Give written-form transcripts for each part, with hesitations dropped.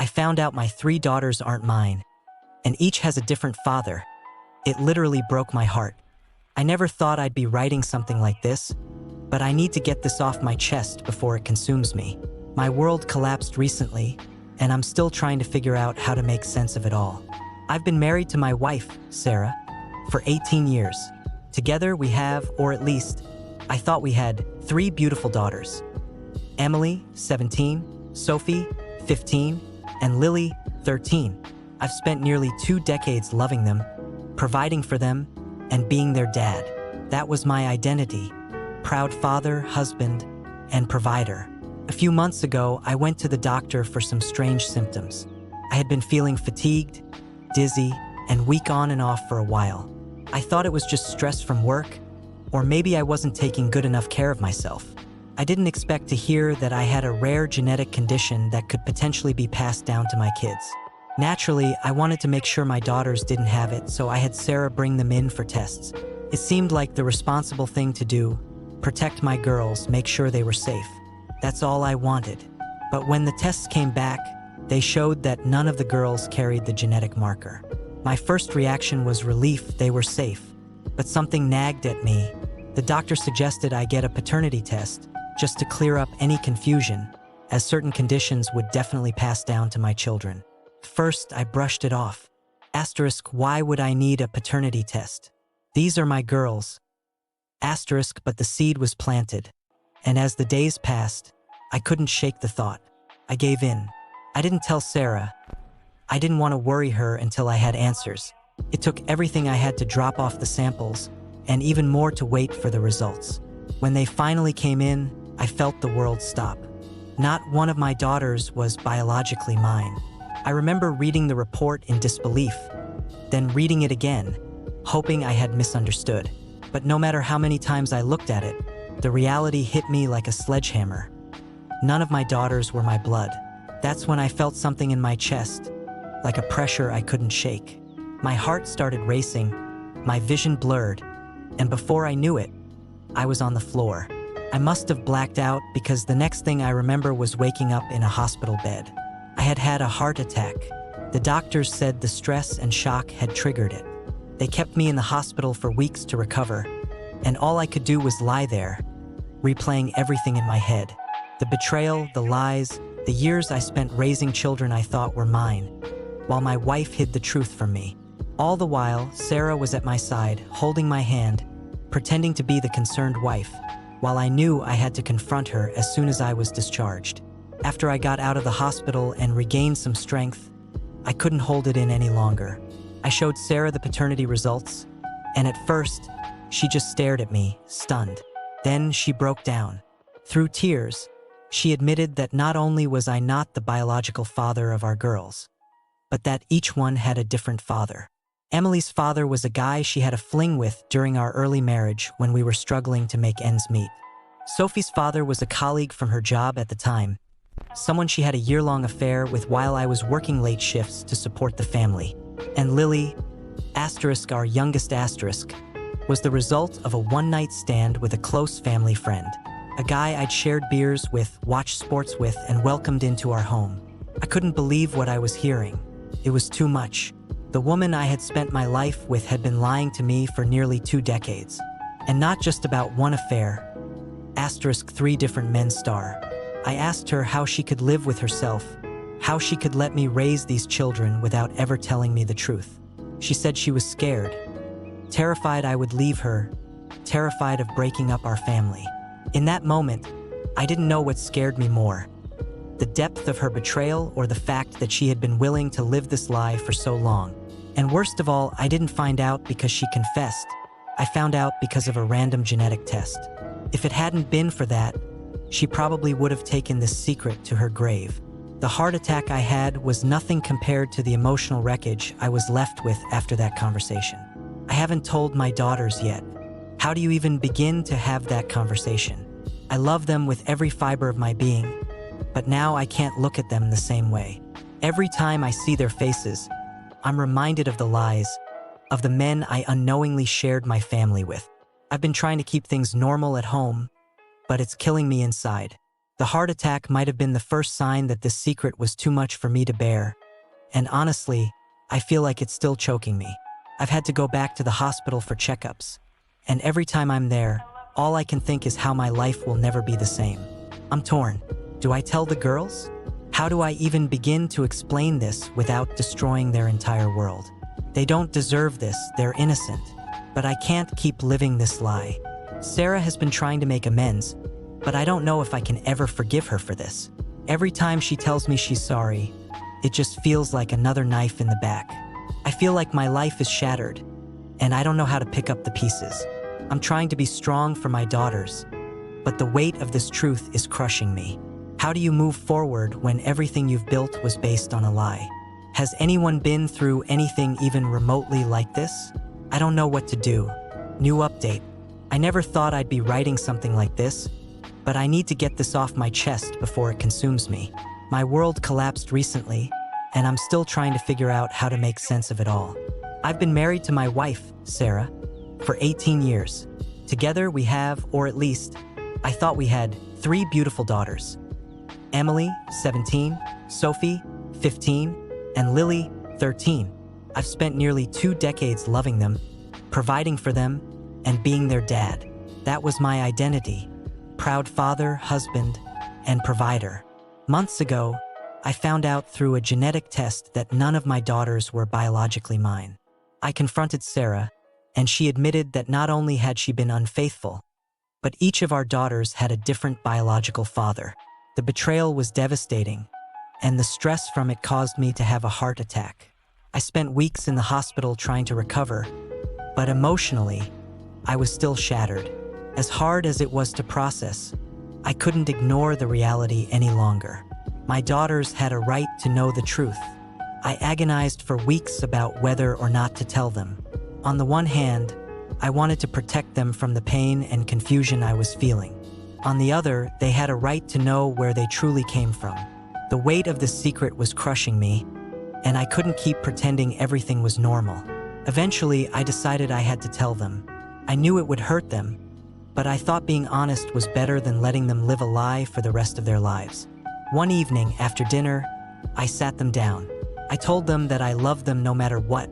found out my 3 daughters aren't mine, and each has a different father. It literally broke my heart. I never thought I'd be writing something like this, but I need to get this off my chest before it consumes me. My world collapsed recently, and I'm still trying to figure out how to make sense of it all. I've been married to my wife, Sarah, for 18 years. Together we have, or at least, I thought we had, 3 beautiful daughters. Emily, 17, Sophie, 15, and Lily, 13. I've spent nearly 2 decades loving them, providing for them, and being their dad. That was my identity. Proud father, husband, and provider. A few months ago, I went to the doctor for some strange symptoms. I had been feeling fatigued, dizzy, and weak on and off for a while. I thought it was just stress from work, or maybe I wasn't taking good enough care of myself. I didn't expect to hear that I had a rare genetic condition that could potentially be passed down to my kids. Naturally, I wanted to make sure my daughters didn't have it, so I had Sarah bring them in for tests. It seemed like the responsible thing to do, protect my girls, make sure they were safe. That's all I wanted. But when the tests came back, they showed that none of the girls carried the genetic marker. My first reaction was relief they were safe, but something nagged at me. The doctor suggested I get a paternity test just to clear up any confusion, as certain conditions would definitely pass down to my children. First, I brushed it off. Asterisk, why would I need a paternity test? These are my girls. Asterisk, but the seed was planted. And as the days passed, I couldn't shake the thought. I gave in. I didn't tell Sarah. I didn't want to worry her until I had answers. It took everything I had to drop off the samples, and even more to wait for the results. When they finally came in, I felt the world stop. Not one of my daughters was biologically mine. I remember reading the report in disbelief, then reading it again, hoping I had misunderstood. But no matter how many times I looked at it, the reality hit me like a sledgehammer. None of my daughters were my blood. That's when I felt something in my chest, like a pressure I couldn't shake. My heart started racing, my vision blurred, and before I knew it, I was on the floor. I must have blacked out because the next thing I remember was waking up in a hospital bed. I had had a heart attack. The doctors said the stress and shock had triggered it. They kept me in the hospital for weeks to recover, and all I could do was lie there, replaying everything in my head. The betrayal, the lies, the years I spent raising children I thought were mine, while my wife hid the truth from me. All the while, Sarah was at my side, holding my hand, pretending to be the concerned wife, while I knew I had to confront her as soon as I was discharged. After I got out of the hospital and regained some strength, I couldn't hold it in any longer. I showed Sarah the paternity results, and at first, she just stared at me, stunned. Then she broke down. Through tears, she admitted that not only was I not the biological father of our girls, but that each one had a different father. Emily's father was a guy she had a fling with during our early marriage when we were struggling to make ends meet. Sophie's father was a colleague from her job at the time, someone she had a year-long affair with while I was working late shifts to support the family. And Lily, asterisk our youngest asterisk, was the result of a one-night stand with a close family friend, a guy I'd shared beers with, watched sports with, and welcomed into our home. I couldn't believe what I was hearing. It was too much. The woman I had spent my life with had been lying to me for nearly 2 decades. And not just about one affair, asterisk 3 different men star. I asked her how she could live with herself, how she could let me raise these children without ever telling me the truth. She said she was scared, terrified I would leave her, terrified of breaking up our family. In that moment, I didn't know what scared me more, the depth of her betrayal or the fact that she had been willing to live this lie for so long. And worst of all, I didn't find out because she confessed. I found out because of a random genetic test. If it hadn't been for that, she probably would have taken this secret to her grave. The heart attack I had was nothing compared to the emotional wreckage I was left with after that conversation. I haven't told my daughters yet. How do you even begin to have that conversation? I love them with every fiber of my being, but now I can't look at them the same way. Every time I see their faces, I'm reminded of the lies, of the men I unknowingly shared my family with. I've been trying to keep things normal at home, but it's killing me inside. The heart attack might have been the first sign that this secret was too much for me to bear. And honestly, I feel like it's still choking me. I've had to go back to the hospital for checkups. And every time I'm there, all I can think is how my life will never be the same. I'm torn. Do I tell the girls? How do I even begin to explain this without destroying their entire world? They don't deserve this, they're innocent. But I can't keep living this lie. Sarah has been trying to make amends, but I don't know if I can ever forgive her for this. Every time she tells me she's sorry, it just feels like another knife in the back. I feel like my life is shattered, and I don't know how to pick up the pieces. I'm trying to be strong for my daughters, but the weight of this truth is crushing me. How do you move forward when everything you've built was based on a lie? Has anyone been through anything even remotely like this? I don't know what to do. New update. I never thought I'd be writing something like this, but I need to get this off my chest before it consumes me. My world collapsed recently, and I'm still trying to figure out how to make sense of it all. I've been married to my wife, Sarah, for 18 years. Together we have, or at least, I thought we had, 3 beautiful daughters. Emily, 17, Sophie, 15, and Lily, 13. I've spent nearly 2 decades loving them, providing for them, and being their dad. That was my identity. Proud father, husband, and provider. Months ago, I found out through a genetic test that none of my daughters were biologically mine. I confronted Sarah, and she admitted that not only had she been unfaithful, but each of our daughters had a different biological father. The betrayal was devastating, and the stress from it caused me to have a heart attack. I spent weeks in the hospital trying to recover, but emotionally, I was still shattered. As hard as it was to process, I couldn't ignore the reality any longer. My daughters had a right to know the truth. I agonized for weeks about whether or not to tell them. On the one hand, I wanted to protect them from the pain and confusion I was feeling. On the other, they had a right to know where they truly came from. The weight of this secret was crushing me, and I couldn't keep pretending everything was normal. Eventually, I decided I had to tell them. I knew it would hurt them, but I thought being honest was better than letting them live a lie for the rest of their lives. One evening, after dinner, I sat them down. I told them that I loved them no matter what,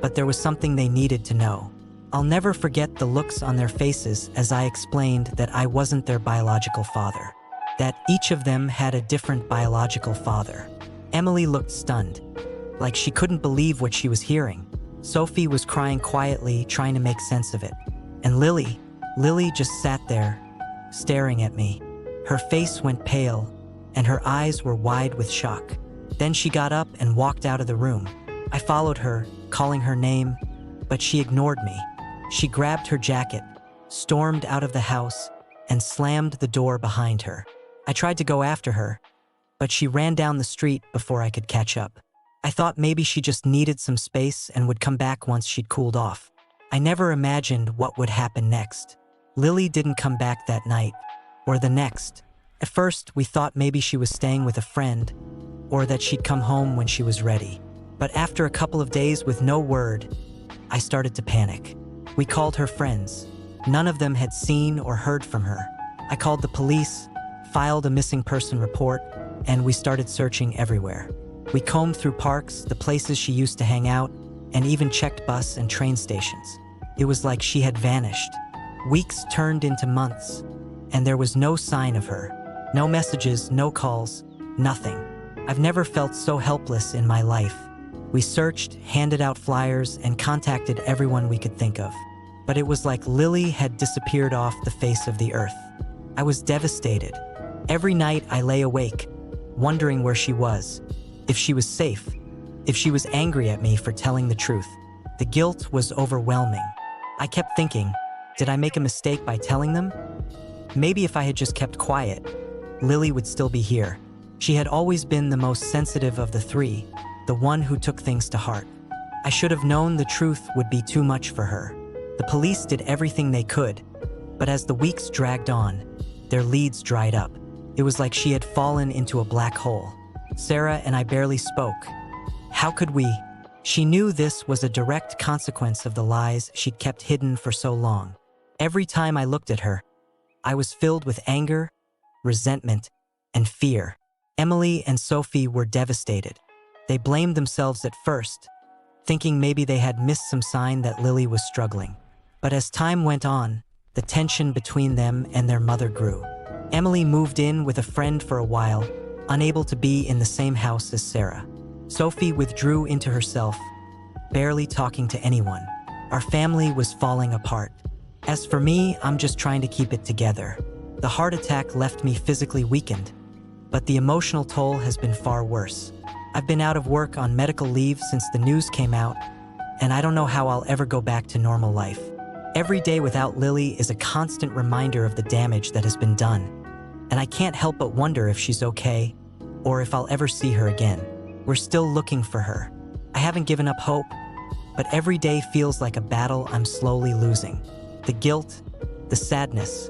but there was something they needed to know. I'll never forget the looks on their faces as I explained that I wasn't their biological father, that each of them had a different biological father. Emily looked stunned, like she couldn't believe what she was hearing. Sophie was crying quietly, trying to make sense of it. And Lily just sat there, staring at me. Her face went pale, and her eyes were wide with shock. Then she got up and walked out of the room. I followed her, calling her name, but she ignored me. She grabbed her jacket, stormed out of the house, and slammed the door behind her. I tried to go after her, but she ran down the street before I could catch up. I thought maybe she just needed some space and would come back once she'd cooled off. I never imagined what would happen next. Lily didn't come back that night, or the next. At first, we thought maybe she was staying with a friend, or that she'd come home when she was ready. But after a couple of days with no word, I started to panic. We called her friends. None of them had seen or heard from her. I called the police, filed a missing person report, and we started searching everywhere. We combed through parks, the places she used to hang out, and even checked bus and train stations. It was like she had vanished. Weeks turned into months, and there was no sign of her. No messages, no calls, nothing. I've never felt so helpless in my life. We searched, handed out flyers, and contacted everyone we could think of. But it was like Lily had disappeared off the face of the earth. I was devastated. Every night I lay awake, wondering where she was, if she was safe, if she was angry at me for telling the truth. The guilt was overwhelming. I kept thinking, did I make a mistake by telling them? Maybe if I had just kept quiet, Lily would still be here. She had always been the most sensitive of the 3, the one who took things to heart. I should have known the truth would be too much for her. The police did everything they could, but as the weeks dragged on, their leads dried up. It was like she had fallen into a black hole. Sarah and I barely spoke. How could we? She knew this was a direct consequence of the lies she'd kept hidden for so long. Every time I looked at her, I was filled with anger, resentment, and fear. Emily and Sophie were devastated. They blamed themselves at first, thinking maybe they had missed some sign that Lily was struggling. But as time went on, the tension between them and their mother grew. Emily moved in with a friend for a while, unable to be in the same house as Sarah. Sophie withdrew into herself, barely talking to anyone. Our family was falling apart. As for me, I'm just trying to keep it together. The heart attack left me physically weakened, but the emotional toll has been far worse. I've been out of work on medical leave since the news came out, and I don't know how I'll ever go back to normal life. Every day without Lily is a constant reminder of the damage that has been done, and I can't help but wonder if she's okay, or if I'll ever see her again. We're still looking for her. I haven't given up hope, but every day feels like a battle I'm slowly losing. The guilt, the sadness,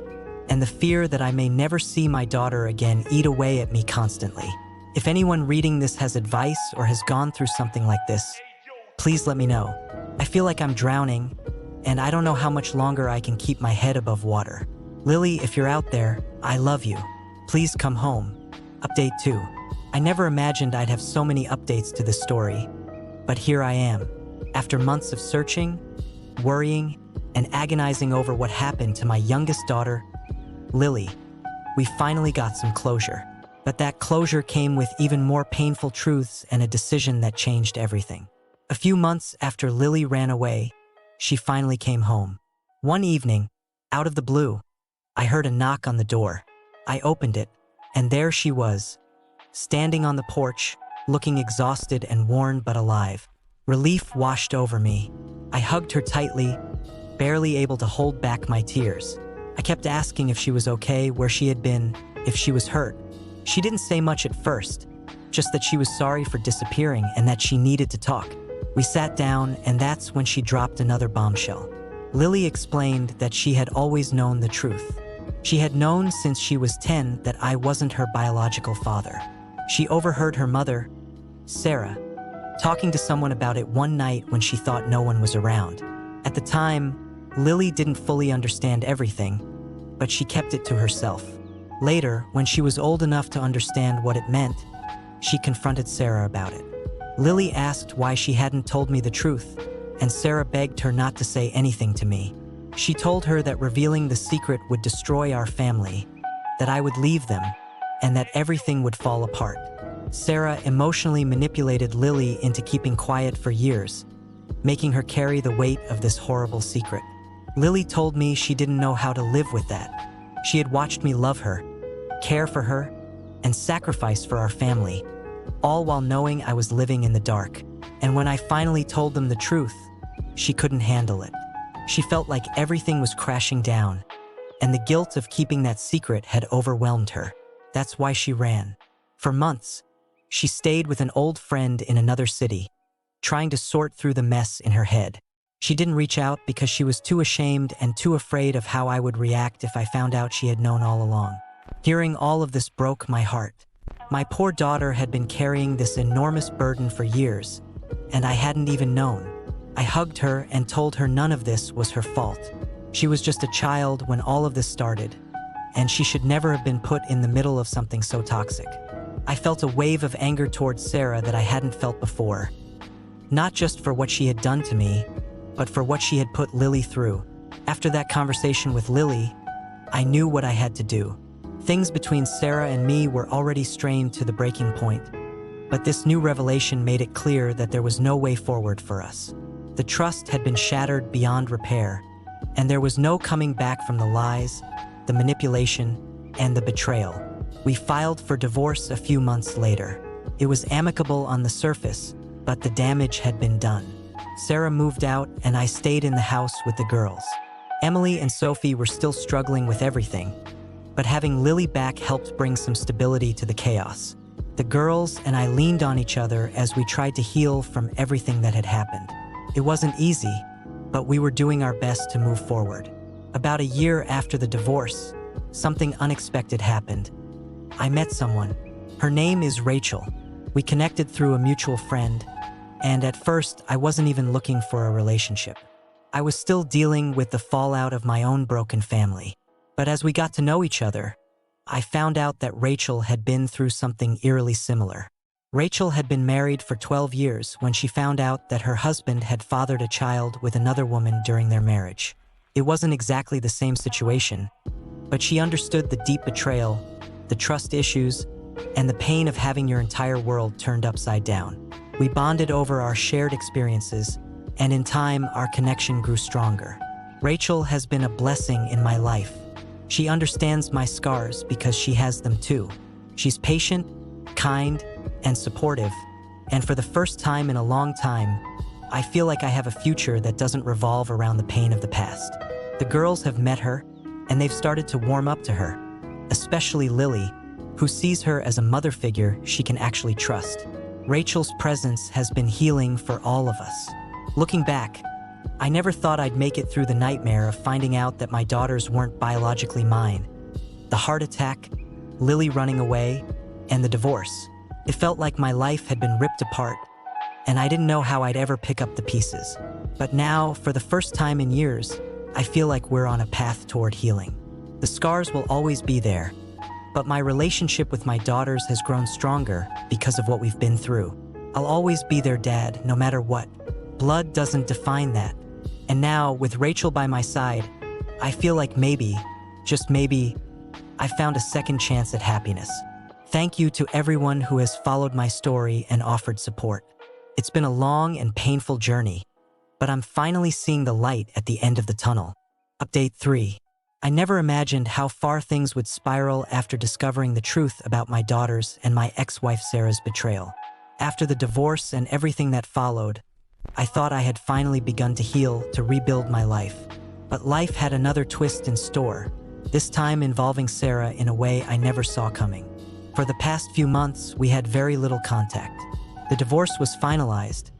and the fear that I may never see my daughter again eat away at me constantly. If anyone reading this has advice or has gone through something like this, please let me know. I feel like I'm drowning, and I don't know how much longer I can keep my head above water. Lily, if you're out there, I love you. Please come home. Update 2. I never imagined I'd have so many updates to this story, but here I am. After months of searching, worrying, and agonizing over what happened to my youngest daughter, Lily, we finally got some closure. But that closure came with even more painful truths and a decision that changed everything. A few months after Lily ran away, she finally came home. One evening, out of the blue, I heard a knock on the door. I opened it, and there she was, standing on the porch, looking exhausted and worn but alive. Relief washed over me. I hugged her tightly, barely able to hold back my tears. I kept asking if she was okay, where she had been, if she was hurt. She didn't say much at first, just that she was sorry for disappearing and that she needed to talk. We sat down, and that's when she dropped another bombshell. Lily explained that she had always known the truth. She had known since she was 10 that I wasn't her biological father. She overheard her mother, Sarah, talking to someone about it one night when she thought no one was around. At the time, Lily didn't fully understand everything, but she kept it to herself. Later, when she was old enough to understand what it meant, she confronted Sarah about it. Lily asked why she hadn't told me the truth, and Sarah begged her not to say anything to me. She told her that revealing the secret would destroy our family, that I would leave them, and that everything would fall apart. Sarah emotionally manipulated Lily into keeping quiet for years, making her carry the weight of this horrible secret. Lily told me she didn't know how to live with that. She had watched me love her, care for her, and sacrifice for our family, all while knowing I was living in the dark. And when I finally told them the truth, she couldn't handle it. She felt like everything was crashing down, and the guilt of keeping that secret had overwhelmed her. That's why she ran. For months, she stayed with an old friend in another city, trying to sort through the mess in her head. She didn't reach out because she was too ashamed and too afraid of how I would react if I found out she had known all along. Hearing all of this broke my heart. My poor daughter had been carrying this enormous burden for years, and I hadn't even known. I hugged her and told her none of this was her fault. She was just a child when all of this started, and she should never have been put in the middle of something so toxic. I felt a wave of anger towards Sarah that I hadn't felt before, not just for what she had done to me, but for what she had put Lily through. After that conversation with Lily, I knew what I had to do. Things between Sarah and me were already strained to the breaking point, but this new revelation made it clear that there was no way forward for us. The trust had been shattered beyond repair, and there was no coming back from the lies, the manipulation, and the betrayal. We filed for divorce a few months later. It was amicable on the surface, but the damage had been done. Sarah moved out, and I stayed in the house with the girls. Emily and Sophie were still struggling with everything, but having Lily back helped bring some stability to the chaos. The girls and I leaned on each other as we tried to heal from everything that had happened. It wasn't easy, but we were doing our best to move forward. About a year after the divorce, something unexpected happened. I met someone. Her name is Rachel. We connected through a mutual friend, and at first, I wasn't even looking for a relationship. I was still dealing with the fallout of my own broken family. But as we got to know each other, I found out that Rachel had been through something eerily similar. Rachel had been married for 12 years when she found out that her husband had fathered a child with another woman during their marriage. It wasn't exactly the same situation, but she understood the deep betrayal, the trust issues, and the pain of having your entire world turned upside down. We bonded over our shared experiences, and in time, our connection grew stronger. Rachel has been a blessing in my life. She understands my scars because she has them too. She's patient, kind, and supportive, and for the first time in a long time, I feel like I have a future that doesn't revolve around the pain of the past. The girls have met her, and they've started to warm up to her, especially Lily, who sees her as a mother figure she can actually trust. Rachel's presence has been healing for all of us. Looking back, I never thought I'd make it through the nightmare of finding out that my daughters weren't biologically mine. The heart attack, Lily running away, and the divorce. It felt like my life had been ripped apart, and I didn't know how I'd ever pick up the pieces. But now, for the first time in years, I feel like we're on a path toward healing. The scars will always be there, but my relationship with my daughters has grown stronger because of what we've been through. I'll always be their dad, no matter what. Blood doesn't define that. And now, with Rachel by my side, I feel like maybe, just maybe, I found a second chance at happiness. Thank you to everyone who has followed my story and offered support. It's been a long and painful journey, but I'm finally seeing the light at the end of the tunnel. Update 3. I never imagined how far things would spiral after discovering the truth about my daughters and my ex-wife Sarah's betrayal. After the divorce and everything that followed, I thought I had finally begun to heal, to rebuild my life. But life had another twist in store, this time involving Sarah in a way I never saw coming. For the past few months, we had very little contact. The divorce was finalized,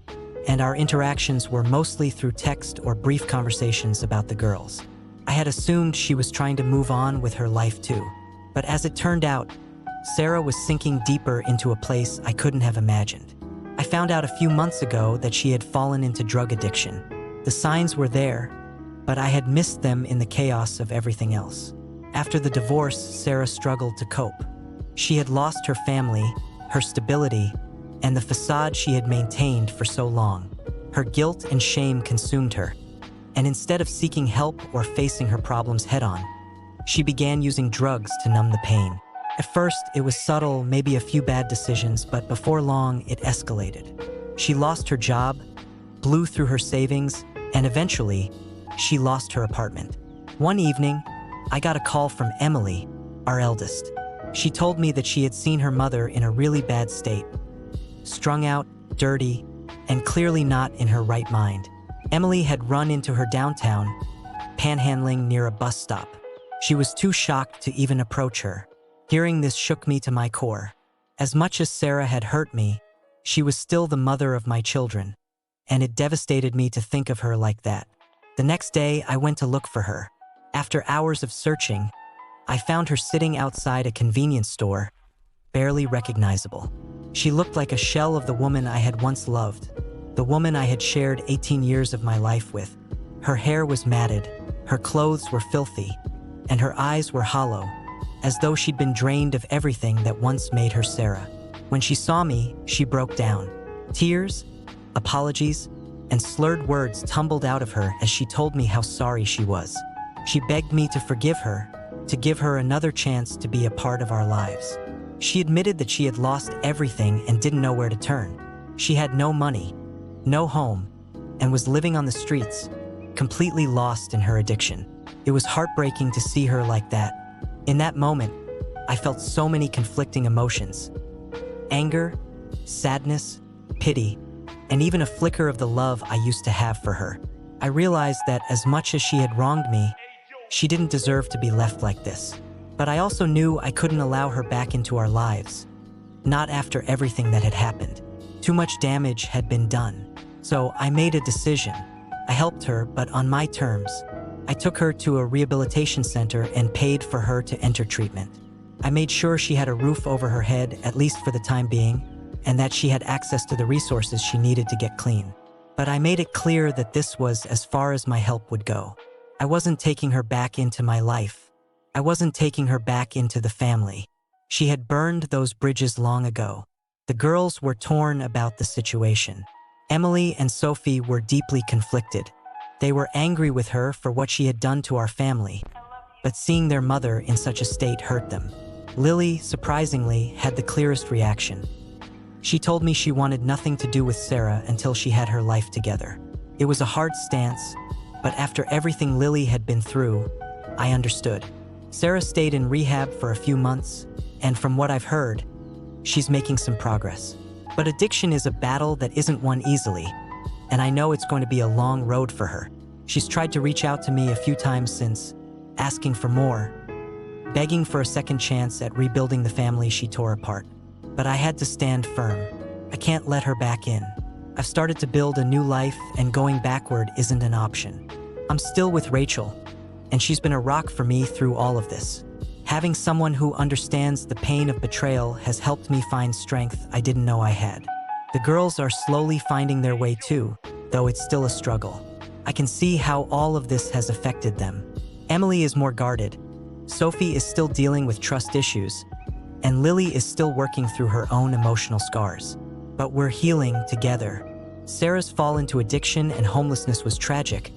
and our interactions were mostly through text or brief conversations about the girls. I had assumed she was trying to move on with her life too. But as it turned out, Sarah was sinking deeper into a place I couldn't have imagined. I found out a few months ago that she had fallen into drug addiction. The signs were there, but I had missed them in the chaos of everything else. After the divorce, Sarah struggled to cope. She had lost her family, her stability, and the facade she had maintained for so long. Her guilt and shame consumed her, and instead of seeking help or facing her problems head-on, she began using drugs to numb the pain. At first, it was subtle, maybe a few bad decisions, but before long, it escalated. She lost her job, blew through her savings, and eventually, she lost her apartment. One evening, I got a call from Emily, our eldest. She told me that she had seen her mother in a really bad state, strung out, dirty, and clearly not in her right mind. Emily had run into her downtown, panhandling near a bus stop. She was too shocked to even approach her. Hearing this shook me to my core. As much as Sarah had hurt me, she was still the mother of my children, and it devastated me to think of her like that. The next day, I went to look for her. After hours of searching, I found her sitting outside a convenience store, barely recognizable. She looked like a shell of the woman I had once loved, the woman I had shared 18 years of my life with. Her hair was matted, her clothes were filthy, and her eyes were hollow, as though she'd been drained of everything that once made her Sarah. When she saw me, she broke down. Tears, apologies, and slurred words tumbled out of her as she told me how sorry she was. She begged me to forgive her, to give her another chance to be a part of our lives. She admitted that she had lost everything and didn't know where to turn. She had no money, no home, and was living on the streets, completely lost in her addiction. It was heartbreaking to see her like that. In that moment, I felt so many conflicting emotions: anger, sadness, pity, and even a flicker of the love I used to have for her. I realized that as much as she had wronged me, she didn't deserve to be left like this. But I also knew I couldn't allow her back into our lives, not after everything that had happened. Too much damage had been done. So I made a decision. I helped her, but on my terms. I took her to a rehabilitation center and paid for her to enter treatment. I made sure she had a roof over her head, at least for the time being, and that she had access to the resources she needed to get clean. But I made it clear that this was as far as my help would go. I wasn't taking her back into my life. I wasn't taking her back into the family. She had burned those bridges long ago. The girls were torn about the situation. Emily and Sophie were deeply conflicted. They were angry with her for what she had done to our family, but seeing their mother in such a state hurt them. Lily, surprisingly, had the clearest reaction. She told me she wanted nothing to do with Sarah until she had her life together. It was a hard stance, but after everything Lily had been through, I understood. Sarah stayed in rehab for a few months, and from what I've heard, she's making some progress. But addiction is a battle that isn't won easily, and I know it's going to be a long road for her. She's tried to reach out to me a few times since, asking for more, begging for a second chance at rebuilding the family she tore apart. But I had to stand firm. I can't let her back in. I've started to build a new life, and going backward isn't an option. I'm still with Rachel, and she's been a rock for me through all of this. Having someone who understands the pain of betrayal has helped me find strength I didn't know I had. The girls are slowly finding their way too, though it's still a struggle. I can see how all of this has affected them. Emily is more guarded. Sophie is still dealing with trust issues, and Lily is still working through her own emotional scars. But we're healing together. Sarah's fall into addiction and homelessness was tragic,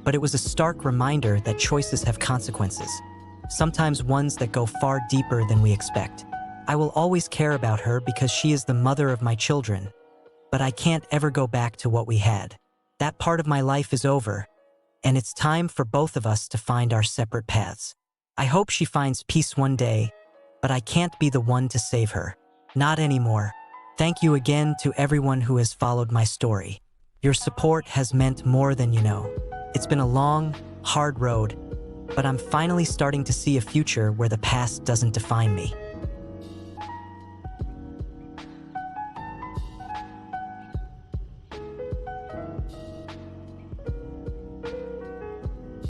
but it was a stark reminder that choices have consequences, sometimes ones that go far deeper than we expect. I will always care about her because she is the mother of my children, but I can't ever go back to what we had. That part of my life is over, and it's time for both of us to find our separate paths. I hope she finds peace one day, but I can't be the one to save her. Not anymore. Thank you again to everyone who has followed my story. Your support has meant more than you know. It's been a long, hard road, but I'm finally starting to see a future where the past doesn't define me.